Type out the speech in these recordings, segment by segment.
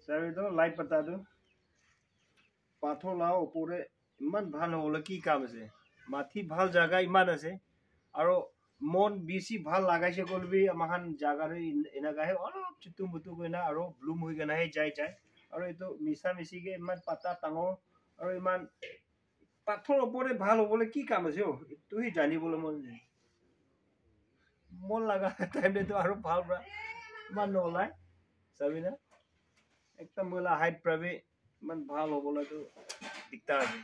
Sabi to light pata to. Pathola opore iman bhal hole ki kam ase. Mathi bhal jaga iman ase. Aro mon bisi bhal lagaise kolbi amahan jaga re enaga he olop chutu mutu koina aro bloom hoi gana he jai jai. Aro eto misa misi ge iman pata tango aro iman pathor opore bhal hole ki kam ase o. Tu hi jani bole mon je. Mon laga time de to aro bhal bra man no lai. Sabi na. Ekta mola height prabe man bhal hobole to dikta ase.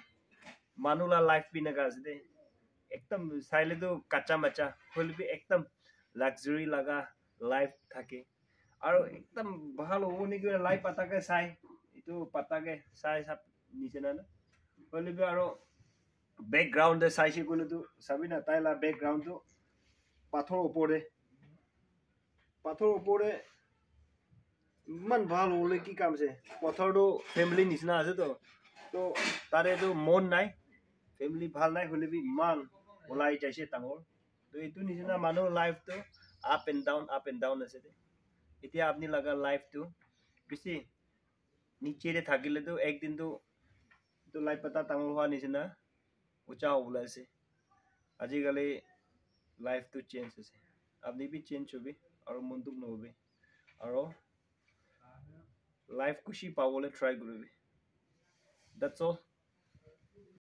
Manula life bi naga ase de. एकदम साइले तो कच्चा मच्चा whole भी एकदम luxury लगा life থাকে আৰু একদম ভাল হ'ব নেকি লাইফ পাতাকে চাই ইটো পাতাকে চাই সব নিচে না হলে বি আৰু ব্যাকগ্রাউন্ড এ চাইছে কোনে তো সবই না তাইলা ব্যাকগ্রাউন্ড তো পাথর উপরে মান ভাল হলে কি কাম আছে পাথরটো ফ্যামিলি নিচিনা আছে তো তারে তো মন নাই ফ্যামিলি ভাল নাই হলে বি মান ওলাই যাইছে ডাঙৰ তো এইটো নিচিনা মানুহ লাইফটো আপ এন্ড ডাউন আছে দে এতিয়া আপনি লাগা লাইফটো বেছি নিচেৰে থাকিলে তো একদিন তো লাইফ পাতা ডাঙৰ হোৱা নিচিনা উচা ওলাইছে আজিকালি লাইফটো চেঞ্জ আছে আপনি বি চেঞ্জ হবে আৰু মনটো নহবে আৰু লাইফ খুশি পাবলৈ ট্ৰাই কৰিবি that's all